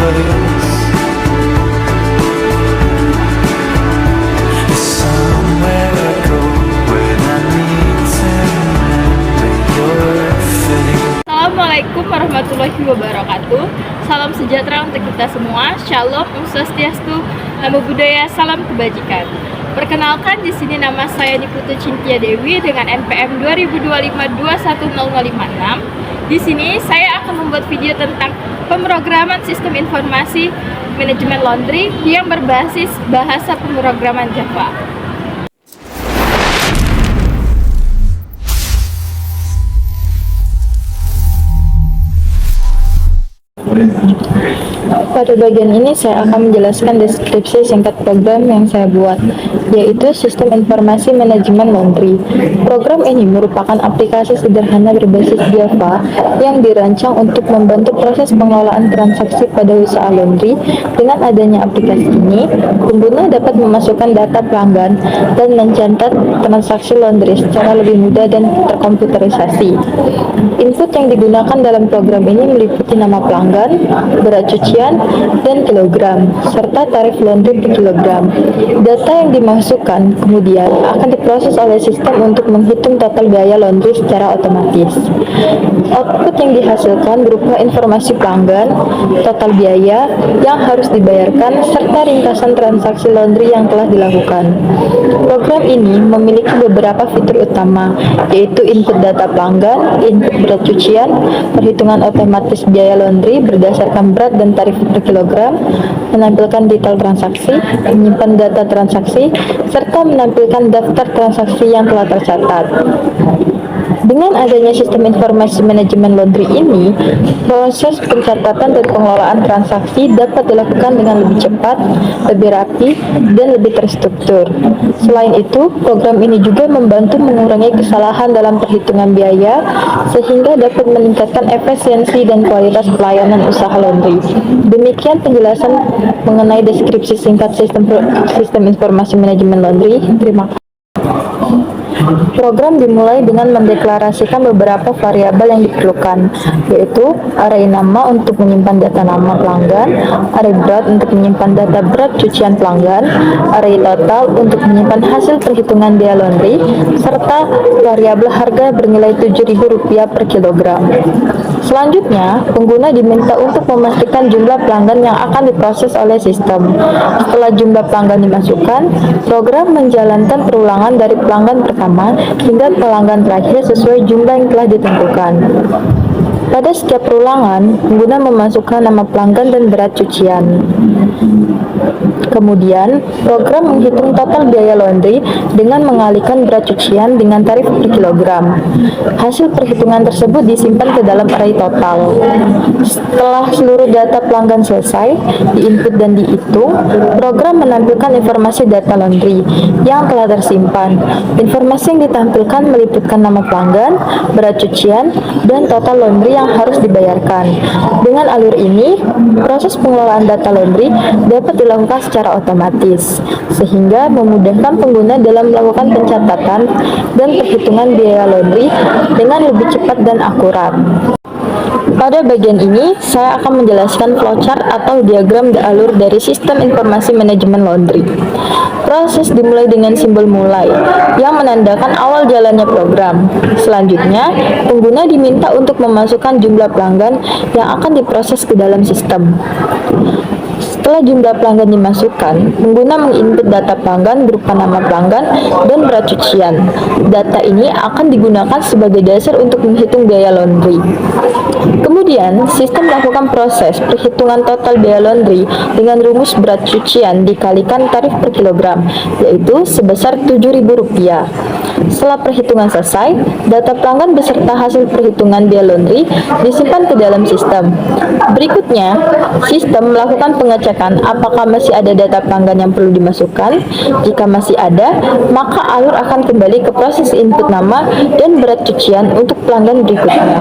place. There's somewhere I go when I need to remember your face. Assalamualaikum warahmatullahi wabarakatuh. Salam sejahtera untuk kita semua. Shalom, Om Swastiastu, Namo Buddhaya, salam kebajikan. Perkenalkan, di sini nama saya Niputu Cynthia Dewi dengan NPM 2025210056. Di sini saya akan membuat video tentang pemrograman sistem informasi manajemen laundry yang berbasis bahasa pemrograman Java. Pada bagian ini saya akan menjelaskan deskripsi singkat program yang saya buat, yaitu Sistem Informasi Manajemen Laundry. Program ini merupakan aplikasi sederhana berbasis Java yang dirancang untuk membantu proses pengelolaan transaksi pada usaha laundry. Dengan adanya aplikasi ini, pengguna dapat memasukkan data pelanggan dan mencatat transaksi laundry secara lebih mudah dan terkomputerisasi. Input yang digunakan dalam program ini meliputi nama pelanggan, berat cucian, dan kilogram, serta tarif laundry per kilogram. Data yang dimasukkan kemudian akan diproses oleh sistem untuk menghitung total biaya laundry secara otomatis. Output yang dihasilkan berupa informasi pelanggan, total biaya yang harus dibayarkan, serta ringkasan transaksi laundry yang telah dilakukan. Program ini memiliki beberapa fitur utama, yaitu input data pelanggan, input berat cucian, perhitungan otomatis biaya laundry berdasarkan berat dan tarif per kilogram, menampilkan detail transaksi, menyimpan data transaksi, serta menampilkan daftar transaksi yang telah tercatat. Dengan adanya sistem informasi manajemen laundry ini, proses pencatatan dan pengelolaan transaksi dapat dilakukan dengan lebih cepat, lebih rapi, dan lebih terstruktur. Selain itu, program ini juga membantu mengurangi kesalahan dalam perhitungan biaya, sehingga dapat meningkatkan efisiensi dan kualitas pelayanan usaha laundry. Demikian penjelasan mengenai deskripsi singkat sistem informasi manajemen laundry. Terima kasih. Program dimulai dengan mendeklarasikan beberapa variabel yang diperlukan, yaitu array nama untuk menyimpan data nama pelanggan, array berat untuk menyimpan data berat cucian pelanggan, array total untuk menyimpan hasil perhitungan biaya laundry, serta variabel harga bernilai Rp7.000 per kilogram. Selanjutnya, pengguna diminta untuk memastikan jumlah pelanggan yang akan diproses oleh sistem. Setelah jumlah pelanggan dimasukkan, program menjalankan perulangan dari pelanggan pertama hingga pelanggan terakhir sesuai jumlah yang telah ditentukan. Pada setiap perulangan, pengguna memasukkan nama pelanggan dan berat cucian. Kemudian, program menghitung total biaya laundry dengan mengalihkan berat cucian dengan tarif per kilogram. Hasil perhitungan tersebut disimpan ke dalam array total. Setelah seluruh data pelanggan selesai, diinput dan dihitung, program menampilkan informasi data laundry yang telah tersimpan. Informasi yang ditampilkan meliputkan nama pelanggan, berat cucian, dan total laundry yang harus dibayarkan. Dengan alur ini, proses pengelolaan data laundry dapat dilakukan secara otomatis, sehingga memudahkan pengguna dalam melakukan pencatatan dan perhitungan biaya laundry dengan lebih cepat dan akurat. Pada bagian ini, saya akan menjelaskan flowchart atau diagram alur dari sistem informasi manajemen laundry. Proses dimulai dengan simbol mulai yang menandakan awal jalannya program. Selanjutnya, pengguna diminta untuk memasukkan jumlah pelanggan yang akan diproses ke dalam sistem. Setelah jumlah pelanggan dimasukkan, pengguna menginput data pelanggan berupa nama pelanggan dan berat cucian. Data ini akan digunakan sebagai dasar untuk menghitung biaya laundry. Kemudian, sistem melakukan proses perhitungan total biaya laundry dengan rumus berat cucian dikalikan tarif per kilogram, yaitu sebesar Rp7.000. Setelah perhitungan selesai, data pelanggan beserta hasil perhitungan biaya laundry disimpan ke dalam sistem. Berikutnya, sistem melakukan pengecekan apakah masih ada data pelanggan yang perlu dimasukkan. Jika masih ada, maka alur akan kembali ke proses input nama dan berat cucian untuk pelanggan berikutnya.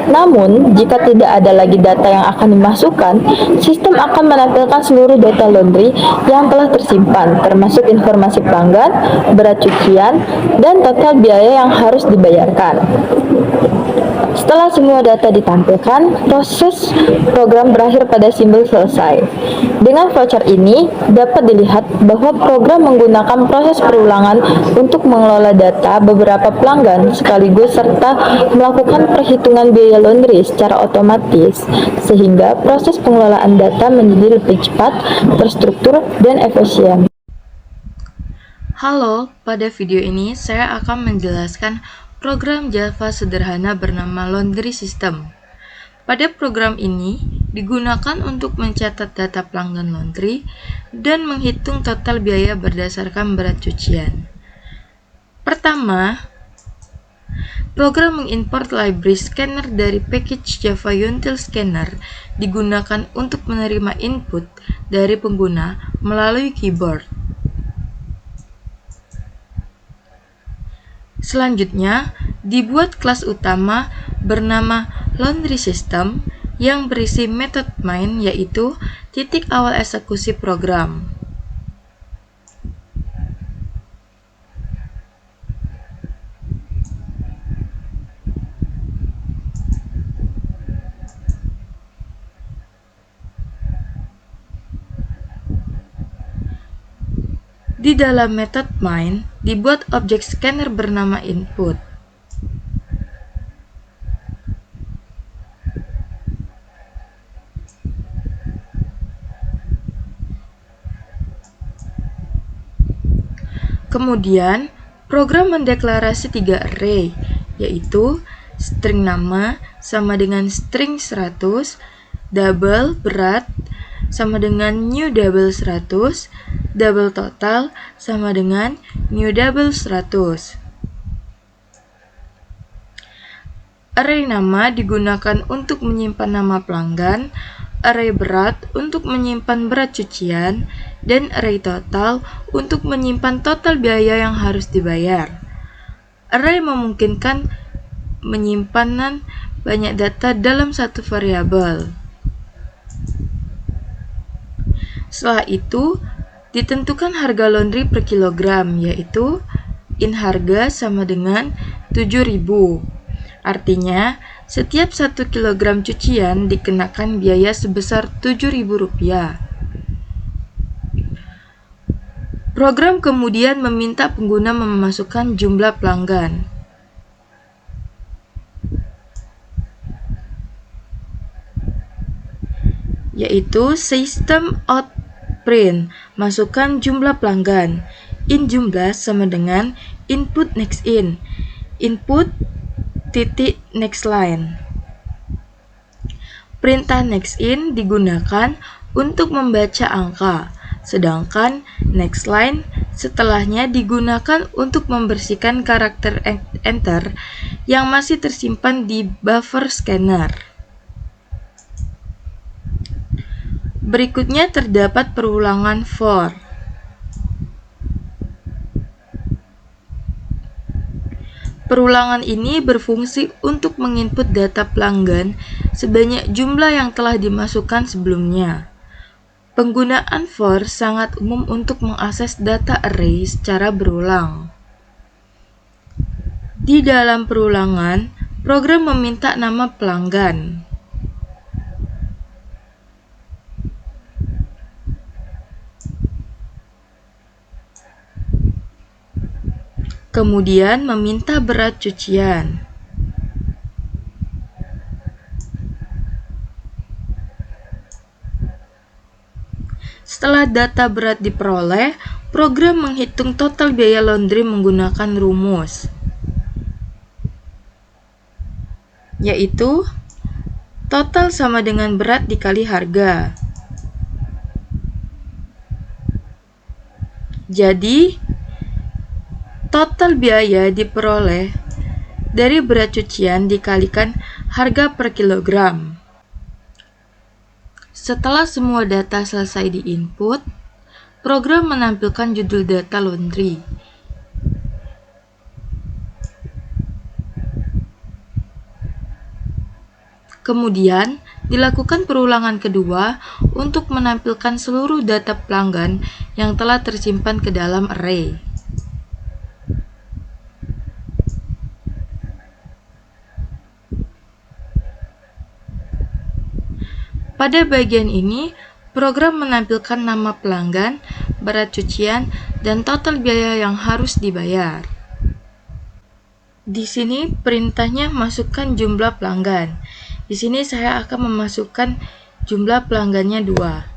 Namun, jika tidak ada lagi data yang akan dimasukkan, sistem akan menampilkan seluruh data laundry yang telah tersimpan, termasuk informasi pelanggan, berat cucian, dan total biaya yang harus dibayarkan. Setelah semua data ditampilkan, proses program berakhir pada simbol selesai. Dengan voucher ini, dapat dilihat bahwa program menggunakan proses perulangan untuk mengelola data beberapa pelanggan sekaligus serta melakukan perhitungan biaya laundry secara otomatis, sehingga proses pengelolaan data menjadi lebih cepat, terstruktur, dan efisien. Halo, pada video ini saya akan menjelaskan program Java sederhana bernama Laundry System. Pada program ini digunakan untuk mencatat data pelanggan laundry dan menghitung total biaya berdasarkan berat cucian. Pertama, program mengimport library scanner dari package Java Util Scanner digunakan untuk menerima input dari pengguna melalui keyboard. Selanjutnya, dibuat kelas utama bernama Laundry System yang berisi metode main, yaitu titik awal eksekusi program. Di dalam metode main, dibuat objek scanner bernama input. Kemudian, program mendeklarasi 3 array, yaitu string nama sama dengan string 100, double berat sama dengan new double 100, double total sama dengan new double 100. Array nama digunakan untuk menyimpan nama pelanggan, array berat untuk menyimpan berat cucian, dan array total untuk menyimpan total biaya yang harus dibayar. Array memungkinkan penyimpanan banyak data dalam satu variabel. Setelah itu, ditentukan harga laundry per kilogram, yaitu in harga sama dengan 7.000. Artinya, setiap 1 kilogram cucian dikenakan biaya sebesar Rp7.000. Program kemudian meminta pengguna memasukkan jumlah pelanggan. Yaitu sistem out print, masukkan jumlah pelanggan. In jumlah sama dengan input next in, input titik next line. Perintah next in digunakan untuk membaca angka, sedangkan next line setelahnya digunakan untuk membersihkan karakter enter yang masih tersimpan di buffer scanner. Berikutnya terdapat perulangan for. Perulangan ini berfungsi untuk menginput data pelanggan sebanyak jumlah yang telah dimasukkan sebelumnya. Penggunaan for sangat umum untuk mengakses data array secara berulang. Di dalam perulangan, program meminta nama pelanggan. Kemudian meminta berat cucian. Setelah data berat diperoleh, program menghitung total biaya laundry menggunakan rumus, yaitu total sama dengan berat dikali harga. Jadi, total biaya diperoleh dari berat cucian dikalikan harga per kilogram. Setelah semua data selesai diinput, program menampilkan judul data laundry. Kemudian, dilakukan perulangan kedua untuk menampilkan seluruh data pelanggan yang telah tersimpan ke dalam array. Pada bagian ini, program menampilkan nama pelanggan, berat cucian, dan total biaya yang harus dibayar. Di sini perintahnya masukkan jumlah pelanggan. Di sini saya akan memasukkan jumlah pelanggannya 2.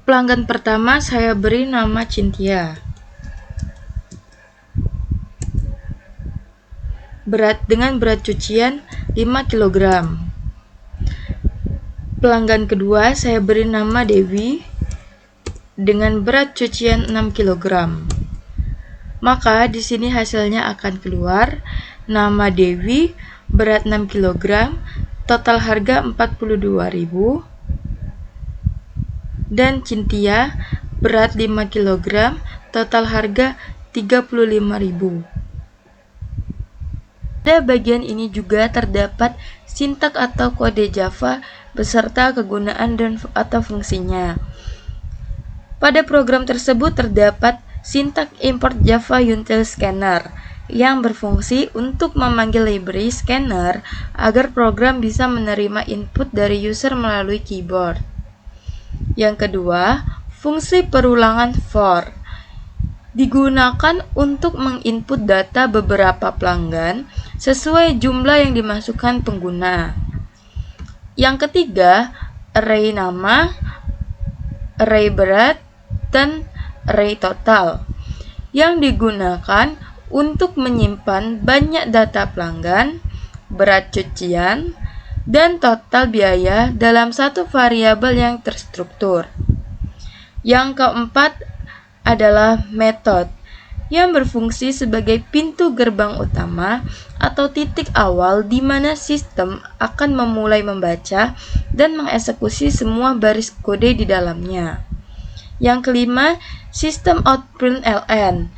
Pelanggan pertama saya beri nama Cynthia. Dengan berat cucian 5 kg. Pelanggan kedua saya beri nama Dewi dengan berat cucian 6 kg. Maka di sini hasilnya akan keluar nama Dewi berat 6 kg, total harga 42.000, dan Cynthia berat 5 kg, total harga 35.000. Pada bagian ini juga terdapat sintak atau kode Java beserta kegunaan atau fungsinya. Pada program tersebut terdapat sintak import Java Util Scanner yang berfungsi untuk memanggil library scanner agar program bisa menerima input dari user melalui keyboard. Yang kedua, fungsi perulangan for digunakan untuk menginput data beberapa pelanggan sesuai jumlah yang dimasukkan pengguna. Yang ketiga, array nama, array berat, dan array total yang digunakan untuk menyimpan banyak data pelanggan, berat cucian, dan total biaya dalam satu variabel yang terstruktur. Yang keempat adalah method yang berfungsi sebagai pintu gerbang utama atau titik awal di mana sistem akan memulai membaca dan mengeksekusi semua baris kode di dalamnya. Yang kelima, sistem output ln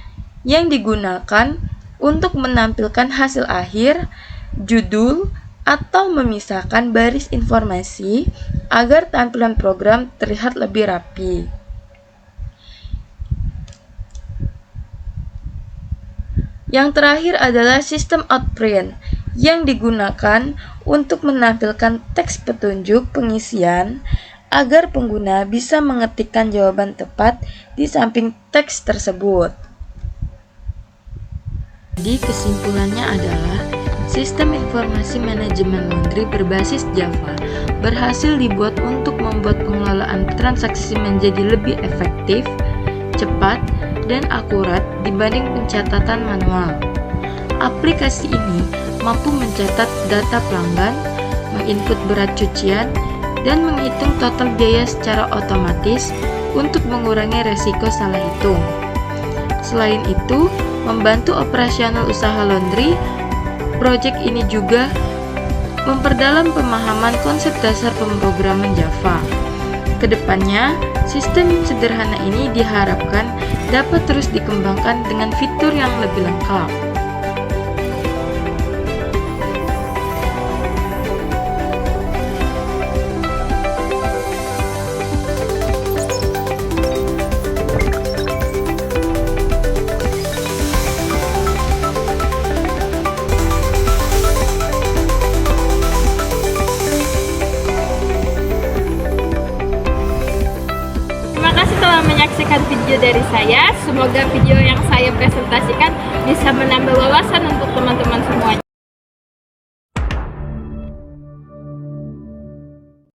yang digunakan untuk menampilkan hasil akhir, judul, atau memisahkan baris informasi agar tampilan program terlihat lebih rapi. Yang terakhir adalah sistem outprint yang digunakan untuk menampilkan teks petunjuk pengisian agar pengguna bisa mengetikkan jawaban tepat di samping teks tersebut. Jadi kesimpulannya adalah sistem informasi manajemen laundry berbasis Java berhasil dibuat untuk membuat pengelolaan transaksi menjadi lebih efektif, cepat, dan akurat dibanding pencatatan manual. Aplikasi ini mampu mencatat data pelanggan, menginput berat cucian, dan menghitung total biaya secara otomatis untuk mengurangi resiko salah hitung. Selain itu, membantu operasional usaha laundry, proyek ini juga memperdalam pemahaman konsep dasar pemrograman Java. Kedepannya, sistem sederhana ini diharapkan dapat terus dikembangkan dengan fitur yang lebih lengkap. Terima kasih telah menyaksikan video dari saya. Semoga video yang saya